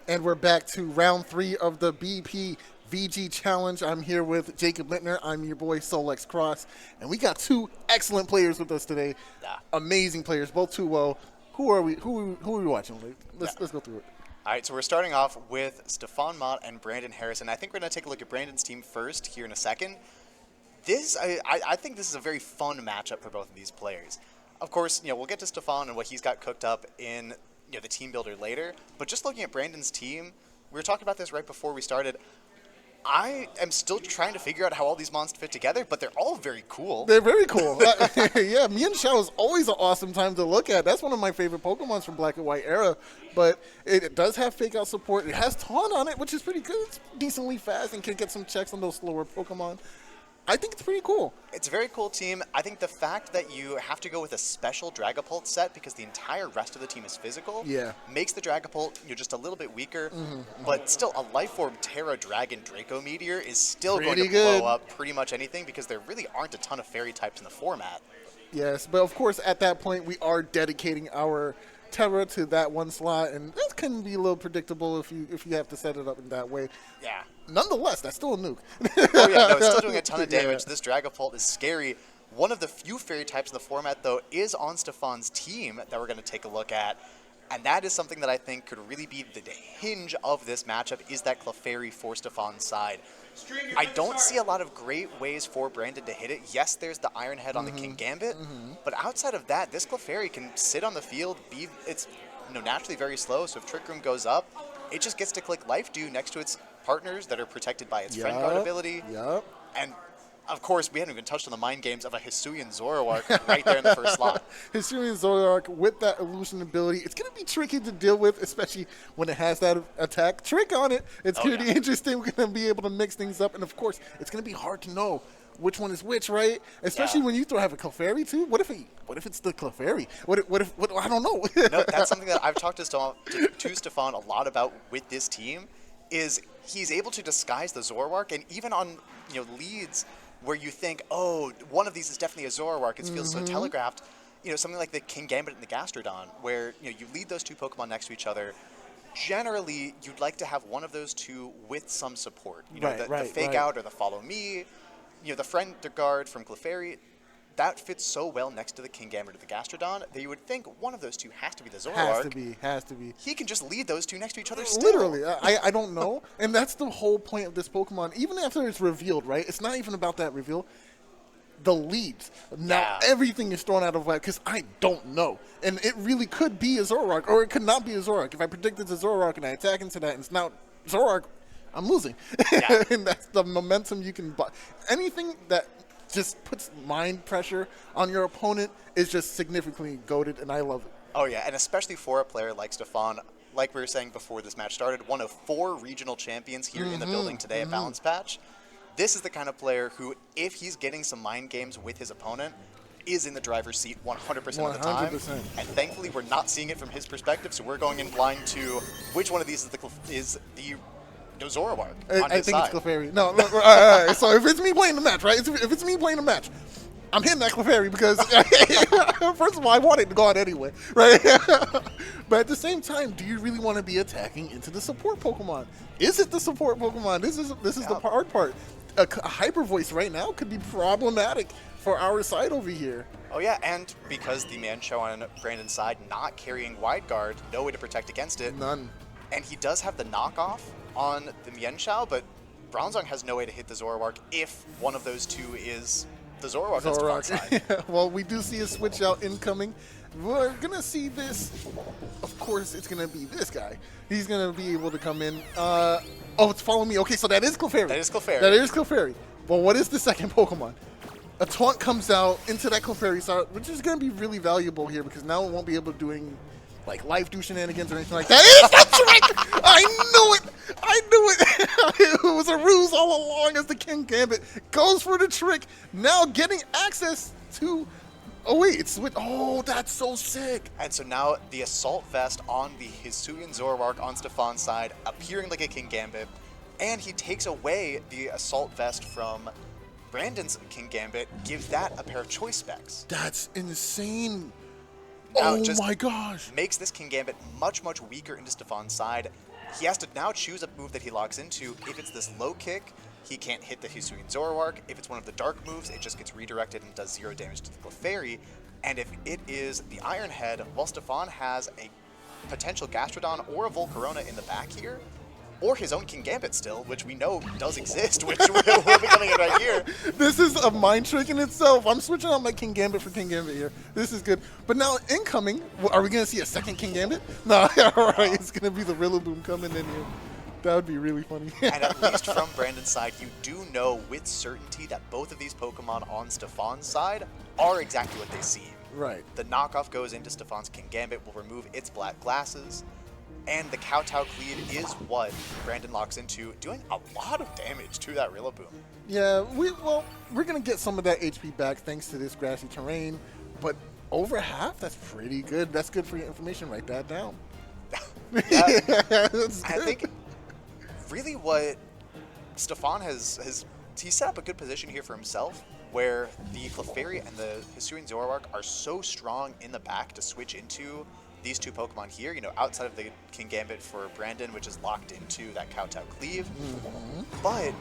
And we're back to round 3 of the BP VG Challenge. I'm here with Jacob Littner. I'm your boy Solex Cross. And we got 2 excellent players with us today. Yeah. Amazing players, both too well. Who are we watching? Let's go through it. All right, so we're starting off with Stefan Mott and Brandon Harrison. I think we're going to take a look at Brandon's team first here in a second. I think this is a very fun matchup for both of these players. Of course, we'll get to Stefan and what he's got cooked up in the team builder later. But just looking at Brandon's team, we were talking about this right before we started. I am still trying to figure out how all these monsters fit together, but they're all very cool. They're very cool. Yeah, Mian Xiao is always an awesome time to look at. That's one of my favorite Pokemons from Black and White era. But it does have Fake Out support. It has Taunt on it, which is pretty good. It's decently fast and can get some checks on those slower Pokemon. I think it's pretty cool. It's a very cool team. I think the fact that you have to go with a special Dragapult set because the entire rest of the team is physical makes the Dragapult just a little bit weaker. But still, a Life Orb Terra Dragon Draco Meteor is still going to blow up pretty much anything because there really aren't a ton of fairy types in the format. Yes, but of course, at that point, we are dedicating our Terra to that one slot, and that can be a little predictable if you have to set it up in that way. Yeah. Nonetheless, that's still a nuke. Oh yeah, no, it's still doing a ton of damage. This Dragapult is scary. One of the few fairy types in the format, though, is on Stefan's team that we're going to take a look at, and that is something that I think could really be the hinge of this matchup, is that Clefairy for Stefan's side. I don't see a lot of great ways for Brandon to hit it. Yes, there's the Iron Head on the King Gambit, but outside of that, this Clefairy can sit on the field. It's naturally very slow, so if Trick Room goes up, it just gets to click Life Dew next to its partners that are protected by its Friend Guard ability. And of course, we haven't even touched on the mind games of a Hisuian Zoroark right there in the first slot. Hisuian Zoroark with that illusion ability, it's going to be tricky to deal with, especially when it has that attack trick on it. It's going to be interesting. We're going to be able to mix things up, and of course, it's going to be hard to know which one is which, right? Especially when you have a Clefairy too. What if it's the Clefairy? What if I don't know. No, that's something that I've talked to Stefan a lot about with this team. Is he's able to disguise the Zoroark, and even on leads where you think, oh, one of these is definitely a Zoroark, it feels so telegraphed. Something like the King Gambit and the Gastrodon, where you lead those two Pokemon next to each other. Generally, you'd like to have one of those two with some support. The Fake Out or the Follow Me. The Friend Guard from Clefairy. That fits so well next to the King Gambit or the Gastrodon that you would think one of those two has to be the Zoroark. Has to be. He can just lead those two next to each other still. Literally. I don't know. And that's the whole point of this Pokemon. Even after it's revealed, right? It's not even about that reveal. The leads. Now everything is thrown out of whack because I don't know. And it really could be a Zoroark or it could not be a Zoroark. If I predict it's a Zoroark and I attack into that and it's not Zoroark, I'm losing. And that's the momentum you can buy. Anything that just puts mind pressure on your opponent is just significantly goated, and I love it. Oh yeah, and especially for a player like Stefan, like we were saying before this match started, one of 4 regional champions here in the building today at Balance Patch. This is the kind of player who, if he's getting some mind games with his opponent, is in the driver's seat 100% of the time. 100%. And thankfully, we're not seeing it from his perspective, so we're going in blind to which one of these is the Zoroark. I think it's Clefairy. No, so if it's me playing the match, right? If it's me playing the match, I'm hitting that Clefairy because, first of all, I want it to go out anyway, right? But at the same time, do you really want to be attacking into the support Pokemon? Is it the support Pokemon? This is the hard part. A Hyper Voice right now could be problematic for our side over here. Oh yeah, and because the Mienshao on Brandon's side not carrying Wide Guard, no way to protect against it. None. And he does have the knockoff on the Mienshao, but Bronzong has no way to hit the Zoroark if one of those two is the Zoroark. Zoroark. Well, we do see a switch out incoming. We're going to see this. Of course, it's going to be this guy. He's going to be able to come in. Oh, it's Follow Me. Okay, so that is Clefairy. That is Clefairy. That is Clefairy. Well, what is the second Pokemon? A Taunt comes out into that Clefairy slot, which is going to be really valuable here because now it won't be able to do any like Life Dew shenanigans or anything like that. It's the trick! I knew it! I knew it! It was a ruse all along as the King Gambit goes for the trick. Now getting access to... Oh, wait, it's with... Oh, that's so sick. And so now the Assault Vest on the Hisuian Zoroark on Stefan's side, appearing like a King Gambit, and he takes away the Assault Vest from Brandon's King Gambit, gives that a pair of choice specs. That's insane. Now Oh my gosh. Makes this King Gambit much, much weaker into Stefan's side. He has to now choose a move that he locks into. If it's this low kick, he can't hit the Hisuian Zoroark. If it's one of the dark moves, it just gets redirected and does 0 damage to the Clefairy. And if it is the Iron Head, well, Stefan has a potential Gastrodon or a Volcarona in the back here, or his own King Gambit still, which we know does exist, which will be coming in right here. This is a mind trick in itself. I'm switching out my King Gambit for King Gambit here. This is good. But now incoming, are we going to see a second King Gambit? No, all right, it's going to be the Rillaboom coming in here. That would be really funny. And at least from Brandon's side, you do know with certainty that both of these Pokemon on Stefan's side are exactly what they seem. Right. The knockoff goes into Stefan's King Gambit, will remove its black glasses, and the Kowtow Cleave is what Brandon locks into, doing a lot of damage to that Rillaboom. Yeah, we're going to get some of that HP back thanks to this grassy terrain, but over half, that's pretty good. That's good for your information. Write that down. Yeah. That's I good. think really what Stefan has he set up a good position here for himself, where the Clefairy and the Hisuian Zoroark are so strong in the back to switch into these two Pokemon here, you know, outside of the King Gambit for Brandon, which is locked into that Kowtow Cleave. Mm-hmm. But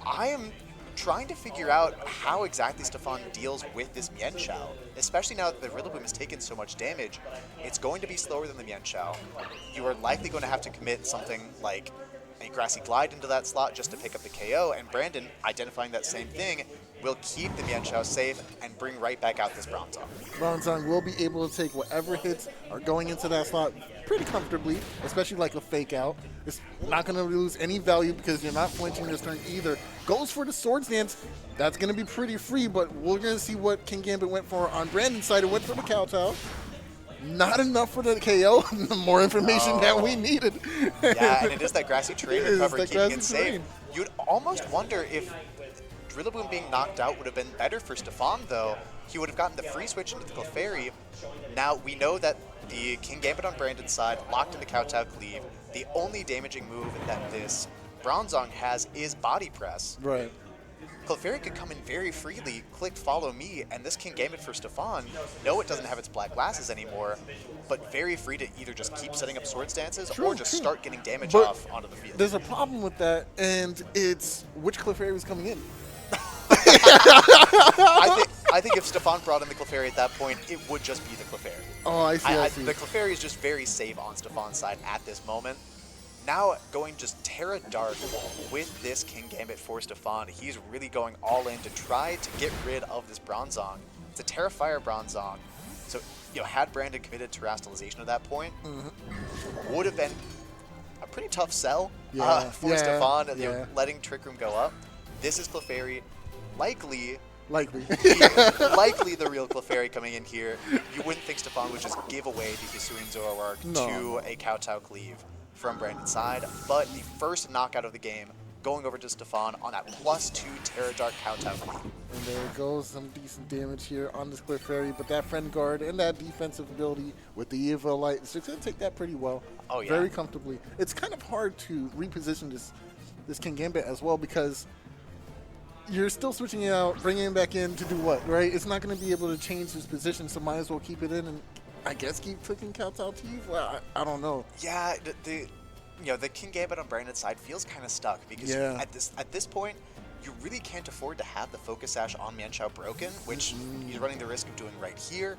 I am trying to figure out how exactly Stefan deals with this Mienshao, especially now that the Rillaboom has taken so much damage. It's going to be slower than the Mienshao. You are likely going to have to commit something like a Grassy Glide into that slot just to pick up the KO, and Brandon, identifying that same thing, will keep the Mienshao safe and bring right back out this Bronzong. Bronzong will be able to take whatever hits are going into that slot pretty comfortably, especially like a fake out. It's not going to lose any value because you're not flinching this turn either. Goes for the Swords Dance. That's going to be pretty free, but we're going to see what King Gambit went for on Brandon's side. It went for the Kowtow. Not enough for the KO. More information that we needed. Yeah, and it is that grassy terrain It is recovery that keeping grassy it safe. terrain. You'd almost wonder if Rillaboom being knocked out would have been better for Stefan, though. He would have gotten the free switch into the Clefairy. Now, we know that the King Gambit on Brandon's side locked into Kowtow Cleave. The only damaging move that this Bronzong has is Body Press. Right. Clefairy could come in very freely, click Follow Me, and this King Gambit for Stefan, no, it doesn't have its black glasses anymore, but very free to either just keep setting up Swords Dances or just start getting damage But off onto the field. There's a problem with that, and it's which Clefairy was coming in. I think if Stefan brought in the Clefairy at that point, it would just be the Clefairy. Oh, I see. The Clefairy is just very safe on Stefan's side at this moment. Now going just Terra Dark with this King Gambit for Stefan. He's really going all in to try to get rid of this Bronzong. It's a Terra Fire Bronzong. So, you know, had Brandon committed Terastallization at that point, would have been a pretty tough sell for Stefan, you know, letting Trick Room go up. This is Clefairy, likely the real Clefairy coming in here. You wouldn't think Stefan would just give away the Hisuian Zoroark to a Kowtow Cleave from Brandon's side, but the first knockout of the game going over to Stefan on that +2 Terra Dark Kowtow Cleave. And there it goes, some decent damage here on this Clefairy, but that Friend Guard and that defensive ability with the Evil Light, it's going to take that pretty well. Oh, yeah. Very comfortably. It's kind of hard to reposition this King Gambit as well because you're still switching it out, bringing it back in to do what, right? It's not going to be able to change his position, so might as well keep it in and I guess keep clicking Kowtow Teeth? Well, I don't know. Yeah, the King Gambit on Brandon's side feels kind of stuck because at this point, you really can't afford to have the Focus Sash on Mienshao broken, which he's running the risk of doing right here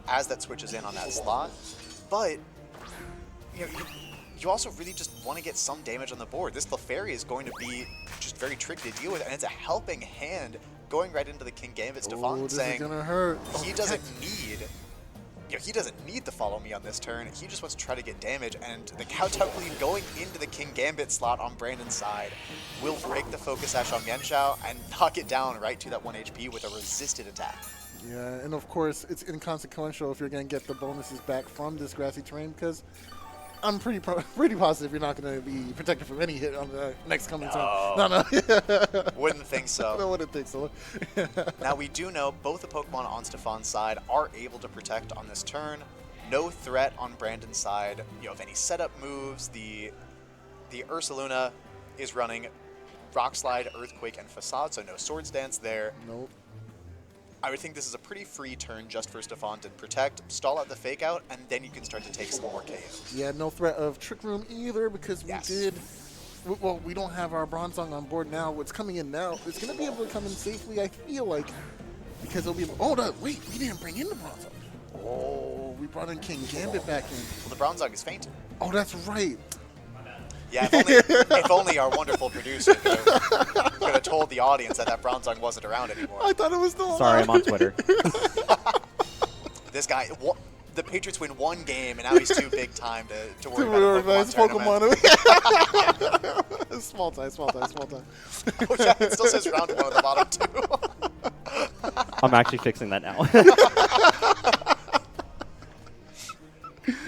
as that switches in on that slot. But you also really just want to get some damage on the board. This Clefairy is going to be just very tricky to deal with, and it's a helping hand going right into the King Gambit. Stefan saying gonna hurt. He doesn't need the Follow Me on this turn. He just wants to try to get damage, and the Kowtow Cleave going into the King Gambit slot on Brandon's side will break the Focus Sash on Mienshao and knock it down right to that 1 HP with a resisted attack. Yeah, and of course, it's inconsequential if you're going to get the bonuses back from this grassy terrain because I'm pretty positive you're not going to be protected from any hit on the next coming turn. No. Wouldn't think so. I wouldn't think so. Now, we do know both the Pokemon on Stefan's side are able to protect on this turn. No threat on Brandon's side, of any setup moves. The Ursaluna is running Rock Slide, Earthquake, and Facade, so no Swords Dance there. Nope. I would think this is a pretty free turn just for Stefan to protect, stall out the fake out, and then you can start to take some more KOs. Yeah, no threat of Trick Room either because we did. Well, we don't have our Bronzong on board now. What's coming in now is going to be able to come in safely, I feel like, because it'll be. Oh, no, wait, we didn't bring in the Bronzong. Oh, we brought in King Gambit back in. Well, the Bronzong is fainted. Oh, that's right. Yeah, if only our wonderful producer could have told the audience that Bronzong wasn't around anymore. I thought it was still Sorry, alive. I'm on Twitter. This guy, the Patriots win one game, and now he's too big time to worry about a Pokemon tournament. Small time. Oh, yeah, it still says round 1 at the bottom, too. I'm actually fixing that now.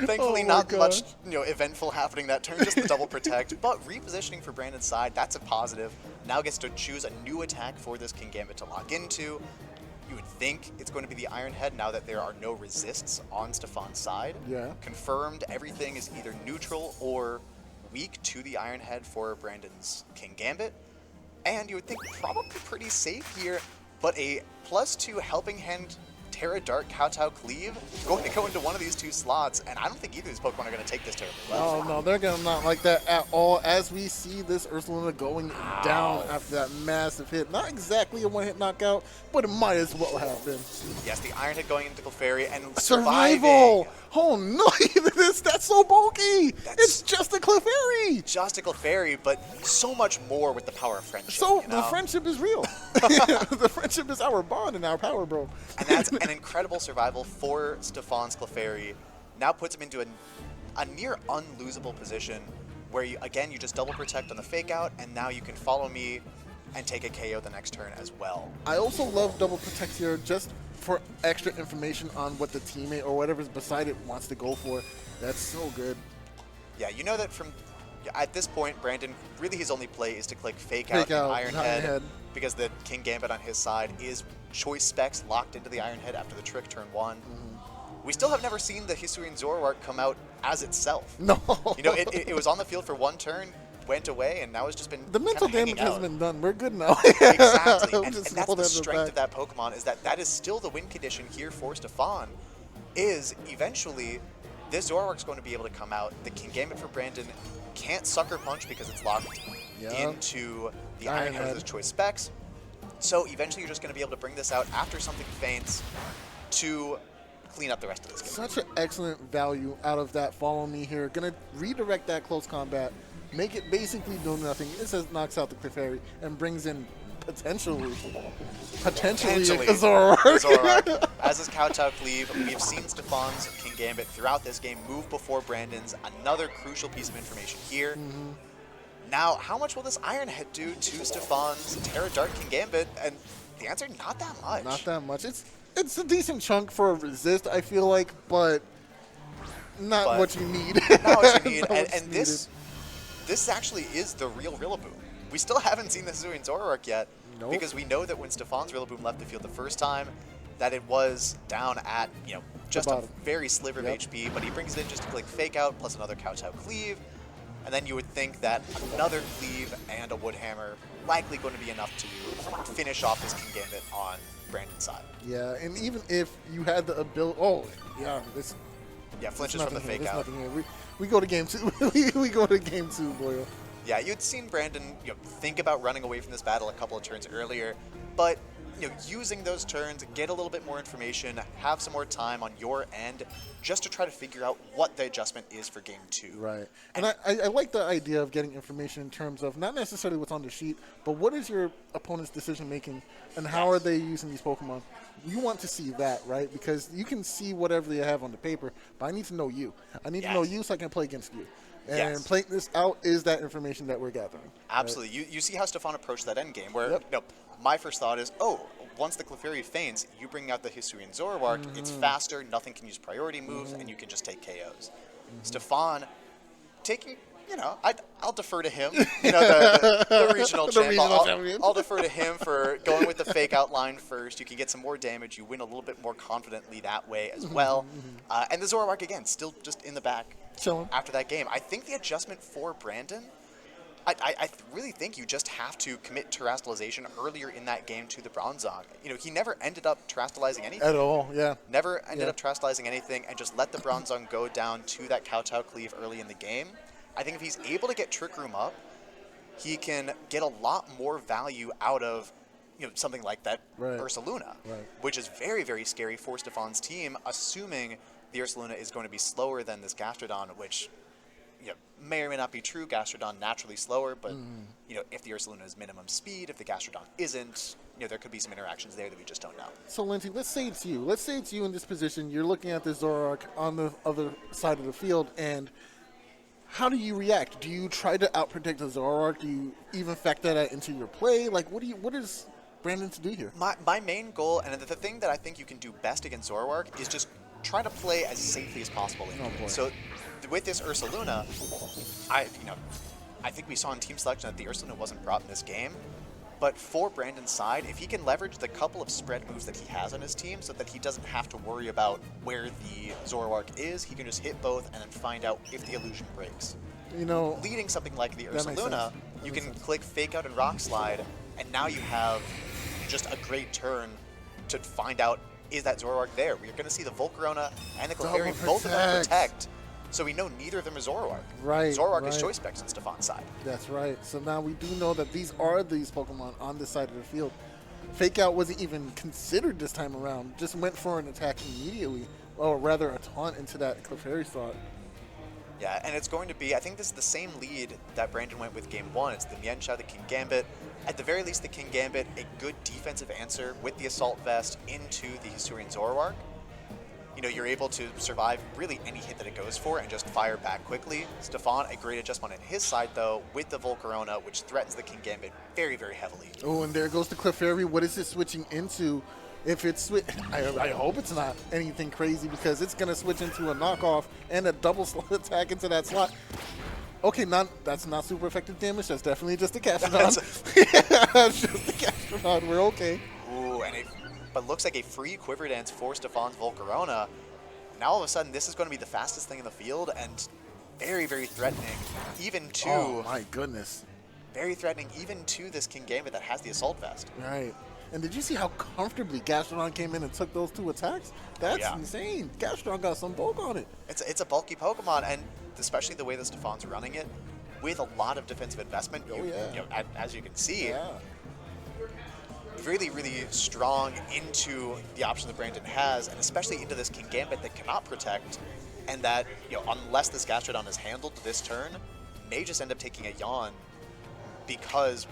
Thankfully, not much eventful happening that turn, just the double protect. But repositioning for Brandon's side, that's a positive. Now gets to choose a new attack for this King Gambit to lock into. You would think it's going to be the Iron Head now that there are no resists on Stefan's side. Yeah. Confirmed, everything is either neutral or weak to the Iron Head for Brandon's King Gambit. And you would think probably pretty safe here, but a +2 Helping Hand Terra Dark Kowtow Cleave going to go into one of these 2 slots, and I don't think either of these Pokemon are going to take this terribly well. Oh, no, they're going to not like that at all as we see this Ursaluna going down after that massive hit. Not exactly a one-hit knockout, but it might as well have been. Yes, the Iron Head going into Clefairy and Survival! surviving. Oh, no, that's so bulky! It's just a Clefairy! Just a Clefairy, but so much more with the power of friendship. So the friendship is real. The friendship is our bond and our power, bro. And that's an incredible survival for Stefan's Clefairy. Now puts him into a near unlosable position where, you just double protect on the fake out, and now you can follow me and take a KO the next turn as well. I also love double protect here just for extra information on what the teammate or whatever's beside it wants to go for. That's so good. Yeah, you know that at this point, Brandon, really his only play is to click fake out Iron Head because the King Gambit on his side is choice specs locked into the Iron Head after the trick turn 1. We still have never seen the Hisuian Zoroark come out as itself. No. It was on the field for 1 turn, went away, and now it's just been the mental damage has out. Been done. We're good now. Exactly, and that's the strength of that Pokemon, is that is still the win condition here for Stefan, is eventually this Zoroark's going to be able to come out. The King Gambit for Brandon can't Sucker Punch because it's locked into the Iron Head with his choice specs. So eventually you're just going to be able to bring this out after something faints to clean up the rest of this game. Such an excellent value out of that follow me here. Going to redirect that close combat, make it basically do nothing. It says knocks out the Clefairy and brings in potentially a Zoroark. As his Kowtow Cleave, we've seen Stefan's King Gambit throughout this game move before Brandon's. Another crucial piece of information here. Now, how much will this Iron Head do to Stefan's Terra Dark King Gambit? And the answer, not that much. Not that much. It's a decent chunk for a resist, I feel like, but not what you need. Not what you need. And this actually is the real Rillaboom. We still haven't seen the Hisuian Zoroark yet, because we know that when Stefan's Rillaboom left the field the first time, that it was down at just a very sliver of HP, but he brings it in just to click fake out plus another Kowtow Cleave, and then you would think that another Cleave and a Wood Hammer likely going to be enough to finish off this King Gambit on Brandon's side. Yeah, and even if you had the ability, flinches from the fake out. We go to game 2. we go to game 2, Boyle. Yeah, you'd seen Brandon think about running away from this battle a couple of turns earlier, but using those turns, get a little bit more information, have some more time on your end, just to try to figure out what the adjustment is for game 2. Right. And I like the idea of getting information in terms of not necessarily what's on the sheet, but what is your opponent's decision making and how are they using these Pokemon? You want to see that, right? Because you can see whatever they have on the paper, but I need to know you. I need to know you so I can play against you. And playing this out is that information that we're gathering. Absolutely. Right? You see how Stefan approached that end game, where my first thought is, once the Clefairy faints, you bring out the Hisuian Zoroark. It's faster, nothing can use priority moves, and you can just take KOs. Stefan taking, I'll defer to him, the regional champ. I'll defer to him for going with the fake outline first. You can get some more damage. You win a little bit more confidently that way as well. And the Zoroark, again, still just in the back. Chilling. After that game. I think the adjustment for Brandon, I really think you just have to commit terastallization earlier in that game to the Bronzong. You know, he never ended up terastallizing anything. At all, yeah. Never ended up terastallizing anything, and just let the Bronzong go down to that Kowtow Cleave early in the game. I think if he's able to get Trick Room up, he can get a lot more value out of, you know, something like that Ursaluna, which is very, very scary for Stefan's team, assuming the Ursaluna is going to be slower than this Gastrodon, which, you know, may or may not be true. Gastrodon naturally slower, but you know, if the Ursaluna is minimum speed, if the Gastrodon isn't, you know, there could be some interactions there that we just don't know. So Lindsay, let's say it's you. Let's say it's you in this position. You're looking at the Zoroark on the other side of the field, and how do you react? Do you try to outprotect the Zoroark? Do you even factor that into your play? Like, what is Brandon to do here? My main goal, and the thing that I think you can do best against Zoroark, is just try to play as safely as possible. So with this Ursaluna, I think we saw in team selection that the Ursaluna wasn't brought in this game. But for Brandon's side, if he can leverage the couple of spread moves that he has on his team so that he doesn't have to worry about where the Zoroark is, he can just hit both and then find out if the illusion breaks. You know, leading something like the Ursaluna, you can click Fake Out and Rock Slide, and now you have just a great turn to find out, is that Zoroark there? We're going to see the Volcarona and the Clefairy, both of them protect. So we know neither of them is Zoroark. Zoroark is Choice Specs on Stefan's side. That's right. So now we do know that these are these Pokemon on this side of the field. Fake Out wasn't even considered this time around. Just went for an attack immediately. Or rather a taunt into that Clefairy slot. Yeah, and it's going to be, I think this is the same lead that Brandon went with game one. It's the Mienshao, the King Gambit. At the very least, the King Gambit, a good defensive answer with the Assault Vest into the Hisuian Zoroark. You know, you're able to survive really any hit that it goes for and just fire back quickly. Stefan, a great adjustment on his side, though, with the Volcarona, which threatens the King Gambit very, very heavily. Oh, and there goes the Clefairy. What is it switching into? If it's I hope it's not anything crazy, because it's going to switch into a knockoff and a double slot attack into that slot. Okay, that's not super effective damage. That's definitely just a Gastrodon. That's just a Gastrodon. We're okay. Ooh, and but looks like a free Quiver Dance for Stefan's Volcarona. Now all of a sudden, this is going to be the fastest thing in the field and very, very threatening, even to... Oh, my goodness. Very threatening, even to this King Gambit that has the Assault Vest. Right. And did you see how comfortably Gastrodon came in and took those two attacks? That's insane. Gastrodon got some bulk on it. It's a bulky Pokemon, and especially the way that Stefan's running it, with a lot of defensive investment, you know, as you can see, really, really strong into the option that Brandon has, and especially into this King Gambit that cannot protect, and that, you know, unless this Gastrodon is handled this turn, may just end up taking a yawn because,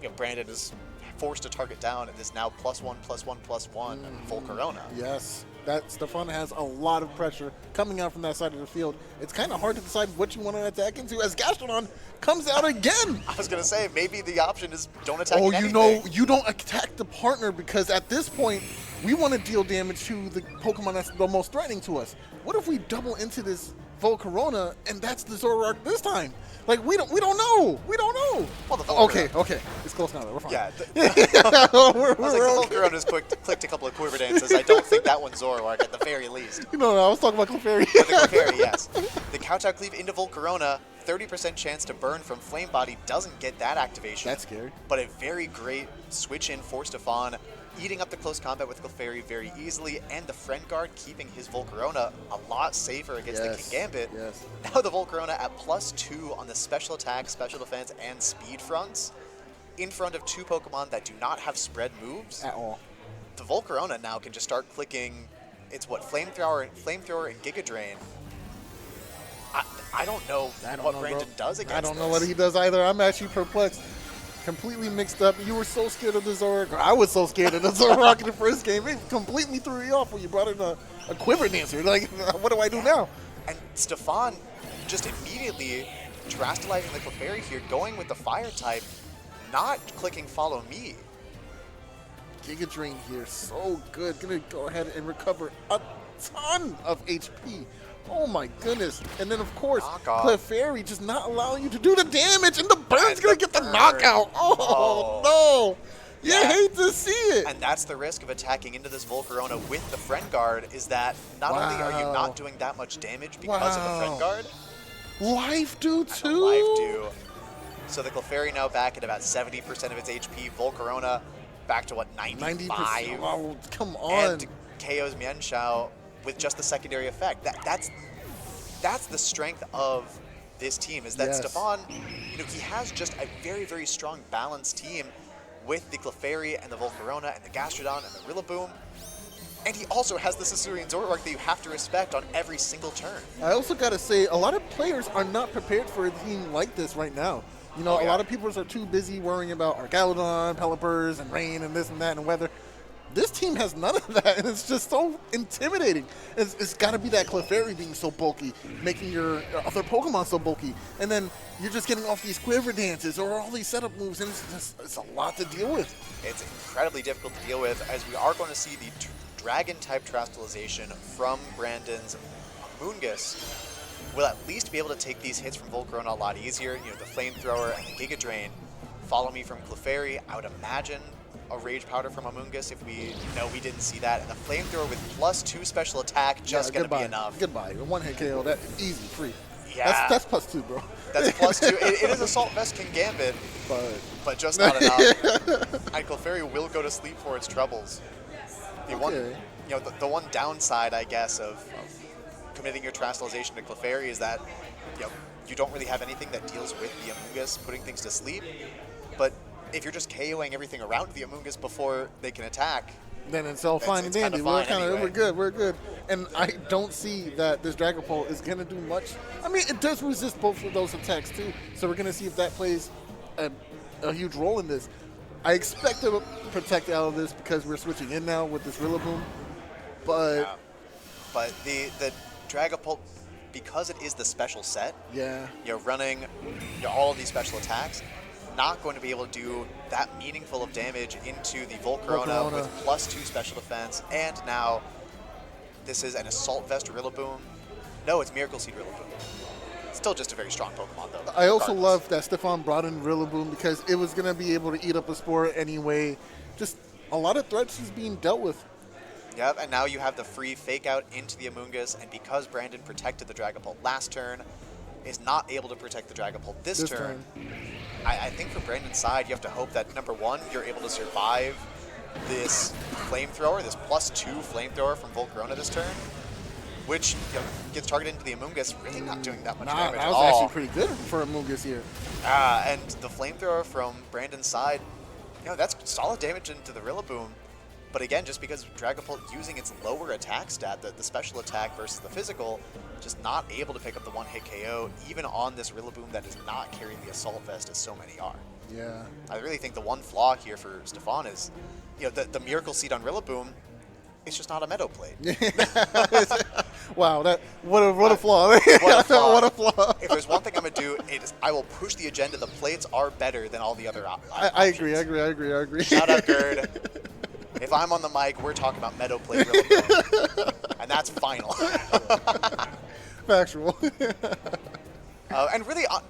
you know, Brandon is forced to target down and this now +1/+1/+1 Volcarona. Yes, that Stefan has a lot of pressure coming out from that side of the field. It's kind of hard to decide what you want to attack into as Gastrodon comes out again. I was gonna say maybe the option is don't attack. Oh, you know, you don't attack the partner, because at this point we want to deal damage to the Pokemon that's the most threatening to us. What if we double into this Volcarona and that's the Zoroark this time? Like, we don't know. We don't know. Well, the Volcarona. Okay. It's close now, though. We're fine. Yeah. we're the Volcarona's clicked a couple of Quiver Dances. I don't think that one's Zoroark at the very least. No, I was talking about Clefairy. But the Clefairy, yes. The Kowtow Cleave into Volcarona, 30% chance to burn from Flame Body, doesn't get that activation. That's scary. But a very great switch in for Stefan, eating up the close combat with Clefairy very easily, and the Friend Guard keeping his Volcarona a lot safer against the King Gambit. Yes. Now the Volcarona at +2 on the special attack, special defense, and speed fronts, in front of two Pokemon that do not have spread moves. At all. The Volcarona now can just start clicking, it's what, Flamethrower and Giga Drain. I don't know what Brandon does against I don't know what he does either. I'm actually perplexed. Completely mixed up. You were so scared of the Zoroark. I was so scared of the Zoroark in the first game. It completely threw you off when you brought in a Quiver Dancer. Like, what do I do now? And Stefan just immediately terastallizing the Clefairy here, going with the Fire type, not clicking Follow Me. Giga Drain here, so good. Gonna go ahead and recover a ton of HP. Oh my goodness. And then, of course, Clefairy just not allowing you to do the damage, and the burn's going to get the knockout. Oh, no. You hate to see it. And that's the risk of attacking into this Volcarona with the Friend Guard, is that not only are you not doing that much damage because of the Friend Guard, Life do, too. Life do. So the Clefairy now back at about 70% of its HP. Volcarona back to, what, 95? 90%. Oh, come on. And KO's Mienshao with just the secondary effect. That's the strength of this team, is that Yes. Stefan, he has just a very, very strong balanced team with the Clefairy and the Volcarona and the Gastrodon and the Rillaboom. And he also has the Sisurian Zoroark that you have to respect on every single turn. I also got to say, a lot of players are not prepared for a team like this right now. A lot of people are too busy worrying about Arcaludon, Pelipper's, and rain, and this and that, and weather. This team has none of that, and it's just so intimidating. It's got to be that Clefairy being so bulky, making your other Pokemon so bulky, and then you're just getting off these quiver dances or all these setup moves, and it's a lot to deal with. It's incredibly difficult to deal with, as we are going to see the Dragon-type Terastallization from Brandon's Amoonguss. Will at least be able to take these hits from Volcarona a lot easier. The Flamethrower and the Giga Drain. Follow me from Clefairy. I would imagine a Rage Powder from Amoonguss if we didn't see that. And the Flamethrower with +2 special attack just going to be enough. Goodbye. A one-hit KO, that easy, free. Yeah. That's +2, bro. That's +2. It is Assault Vest King Gambit, but just not enough. And Clefairy will go to sleep for its troubles. The one downside, I guess, of committing your Terastallization to Clefairy is that you don't really have anything that deals with the Amoonguss putting things to sleep. But if you're just KOing everything around the Amoonguss before they can attack, then it's all fine and dandy. We're good. And I don't see that this Dragapult is going to do much. I mean, it does resist both of those attacks too, so we're going to see if that plays a huge role in this. I expect to protect out of this because we're switching in now with this Rillaboom, but the Dragapult, because it is the special set, you're running all of these special attacks, not going to be able to do that meaningful of damage into the Volcarona with +2 special defense. And now this is an Assault Vest Rillaboom. No, it's Miracle Seed Rillaboom. Still just a very strong Pokemon, though. I also love that Stefan brought in Rillaboom because it was going to be able to eat up a Spore anyway. Just a lot of threats is being dealt with. Yep, and now you have the free Fake Out into the Amoonguss, and because Brandon protected the Dragapult last turn, is not able to protect the Dragapult this turn. I think for Brandon's side, you have to hope that, number one, you're able to survive this Flamethrower, this +2 Flamethrower from Volcarona this turn, which gets targeted into the Amoonguss, really not doing that much damage at all. That was actually pretty good for Amoonguss here. And the Flamethrower from Brandon's side, that's solid damage into the Rillaboom. But again, just because Dragapult using its lower attack stat, the special attack versus the physical, just not able to pick up the one-hit KO, even on this Rillaboom that is not carrying the Assault Vest as so many are. Yeah. I really think the one flaw here for Stefan is, the Miracle Seed on Rillaboom, it's just not a Meadow Plate. Wow, what a flaw. What a flaw. If there's one thing I'm going to do, I will push the agenda. The plates are better than all the other options. I agree. Shout out, Gerd. If I'm on the mic, we're talking about Meadow Plate Rillaboom. And that's final. Factual. And really, I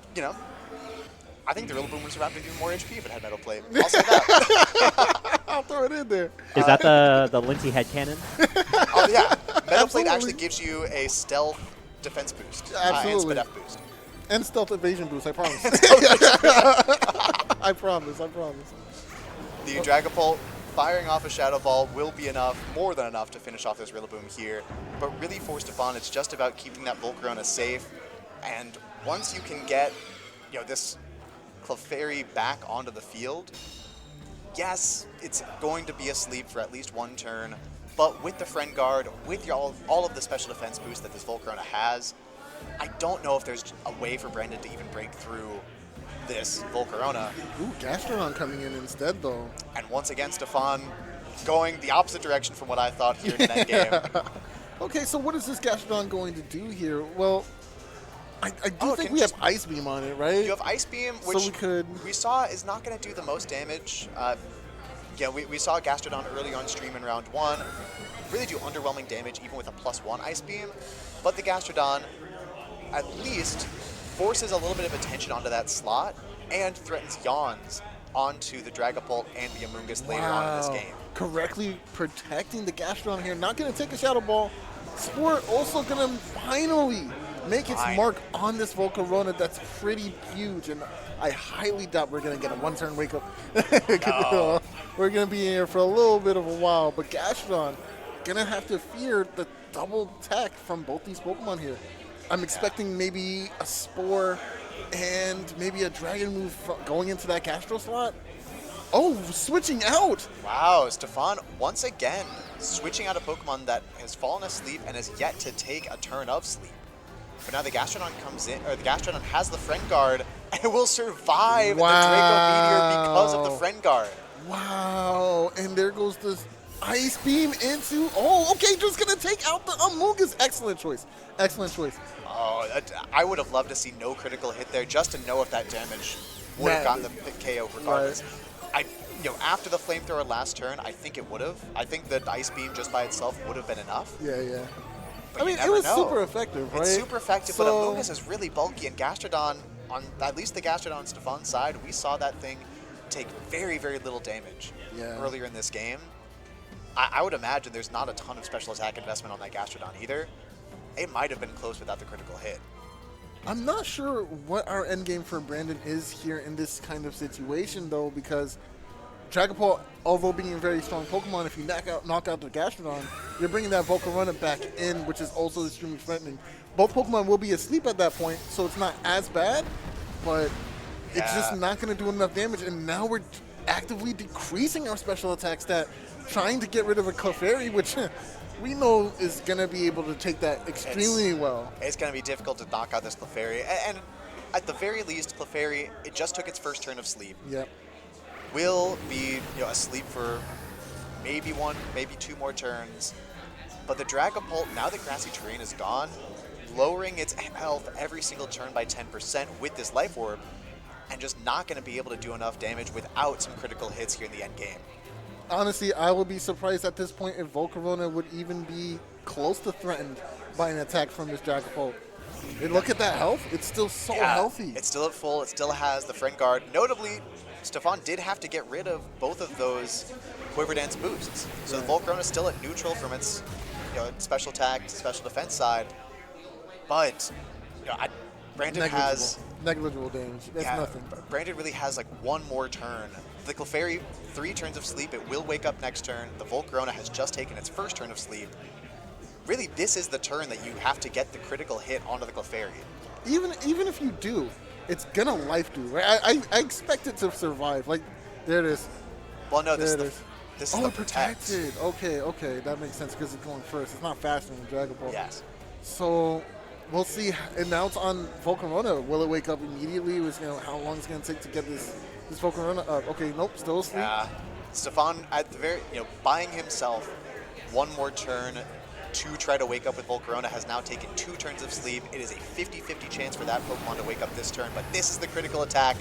think the Rillaboom would survive with even more HP if it had Meadow Plate. I'll say that. I'll throw it in there. Is that the Lindsay head cannon? Oh, yeah. Meadow Plate actually gives you a stealth defense boost. Absolutely. And Spidef boost. And stealth evasion boost, I promise. I promise. The Dragapult firing off a Shadow Ball will be enough, more than enough, to finish off this Rillaboom here. But really for Stefan, it's just about keeping that Volcarona safe. And once you can get, this Clefairy back onto the field, yes, it's going to be asleep for at least one turn. But with the Friend Guard, with all of the special defense boosts that this Volcarona has, I don't know if there's a way for Brandon to even break through this Volcarona. Ooh, Gastrodon coming in instead, though. And once again, Stefan going the opposite direction from what I thought here in that game. Okay, so what is this Gastrodon going to do here? Well, I do think we have Ice Beam on it, right? You have Ice Beam, which we saw is not going to do the most damage. We saw Gastrodon early on stream in round 1 really do underwhelming damage even with a +1 Ice Beam. But the Gastrodon at least forces a little bit of attention onto that slot and threatens Yawns onto the Dragapult and the Amoonguss later on in this game. Correctly protecting the Gastrodon here. Not going to take a Shadow Ball. Sport also going to finally make its mark on this Volcarona that's pretty huge. And I highly doubt we're going to get a one-turn wake-up. No. We're going to be here for a little bit of a while. But Gastrodon going to have to fear the double tech from both these Pokemon here. I'm expecting maybe a Spore and maybe a Dragon move going into that Gastro slot. Oh, switching out. Wow, Stefan once again switching out a Pokemon that has fallen asleep and has yet to take a turn of sleep. But now the Gastrodon comes in, or the Gastrodon has the Friend Guard and will survive the Draco Meteor because of the Friend Guard. Wow, and there goes this Ice Beam into, oh, okay, just going to take out the Amoonguss. Excellent choice. Excellent choice. Oh, I would have loved to see no critical hit there just to know if that damage would have gotten the KO regardless. Right. After the Flamethrower last turn, I think it would have. I think the Ice Beam just by itself would have been enough. Yeah. But I mean, it was super effective, right? It's super effective, but Amoonguss is really bulky, and Gastrodon, on at least the Gastrodon on Stefan's side, we saw that thing take very, very little damage earlier in this game. I would imagine there's not a ton of special attack investment on that Gastrodon either. It might have been close without the critical hit. I'm not sure what our end game for Brandon is here in this kind of situation, though, because Dragapult, although being a very strong Pokemon, if you knock out the Gastrodon, you're bringing that Volcarona back in, which is also extremely threatening. Both Pokemon will be asleep at that point, so it's not as bad, but it's just not going to do enough damage, and now we're actively decreasing our special attack stat, trying to get rid of a Clefairy, which we know is going to be able to take that extremely well. It's going to be difficult to knock out this Clefairy, and at the very least, Clefairy, it just took its first turn of sleep. Yep. Will be asleep for maybe one, maybe two more turns. But the Dragapult, now that Grassy Terrain is gone, lowering its health every single turn by 10% with this Life Orb, and just not going to be able to do enough damage without some critical hits here in the end game. Honestly, I would be surprised at this point if Volcarona would even be close to threatened by an attack from this Dragapult. And look at that health. It's still so healthy. It's still at full. It still has the Friend Guard. Notably, Stefan did have to get rid of both of those Quiver Dance boosts. So the Volcarona is still at neutral from its special attack, special defense side. But Brandon has negligible damage. That's nothing. Brandon really has like one more turn. The Clefairy, 3 turns of sleep. It will wake up next turn. The Volcarona has just taken its first turn of sleep. Really, this is the turn that you have to get the critical hit onto the Clefairy. Even if you do, it's gonna life do, right? I expect it to survive. Like, there it is. Well, no, this is the protected. Okay, that makes sense because it's going first. It's not faster than Dragon Ball. Yes. So we'll see. And now it's on Volcarona. Will it wake up immediately? How long it's gonna take to get this Volcarona up? Okay, nope, still asleep. Yeah. Stefan at the very buying himself one more turn to try to wake up with Volcarona has now taken 2 turns of sleep. It is a 50-50 chance for that Pokemon to wake up this turn, but this is the critical attack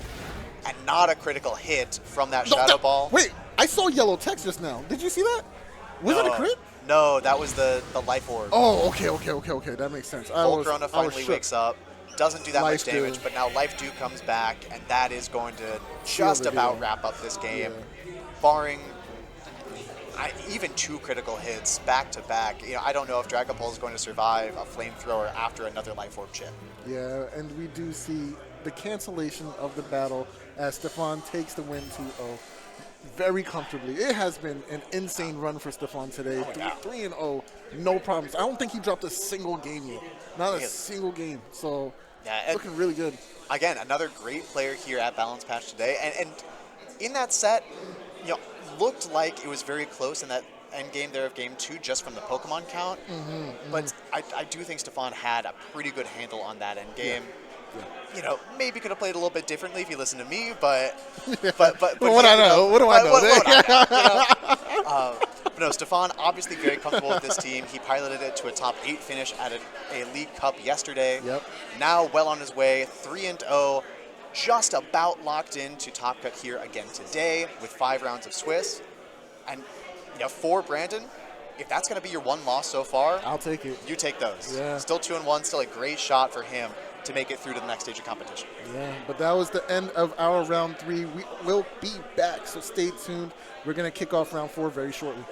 and not a critical hit from that Shadow Ball. Wait, I saw yellow text just now. Did you see that? Was it a crit? No, that was the Life Orb. Oh, okay. That makes sense. Volcarona finally wakes up. Doesn't do that much Life damage, Dew. but now Life Dew comes back, and that is going to just about wrap up this game, barring even 2 critical hits back to back. I don't know if Dragapult is going to survive a Flamethrower after another Life Orb chip. Yeah, and we do see the cancellation of the battle as Stefan takes the win 2-0 very comfortably. It has been an insane run for Stefan today. 3-0, no problems. I don't think he dropped a single game yet. Not a single game. So, looking really good. Again, another great player here at Balance Patch today. And in that set, looked like it was very close in that end game there of game 2 just from the Pokemon count. But I do think Stefan had a pretty good handle on that end game. Yeah. Maybe could have played a little bit differently if you listened to me, but what do I know? What do I know? But no, Stefan obviously very comfortable with this team. He piloted it to a top 8 finish at a League Cup yesterday. Yep. Now well on his way, 3-0, just about locked into Top Cut here again today with 5 rounds of Swiss. And for Brandon, if that's going to be your one loss so far, I'll take it. You take those. Yeah. Still 2-1, still a great shot for him to make it through to the next stage of competition. Yeah, but that was the end of our round 3. We will be back, so stay tuned. We're going to kick off round 4 very shortly.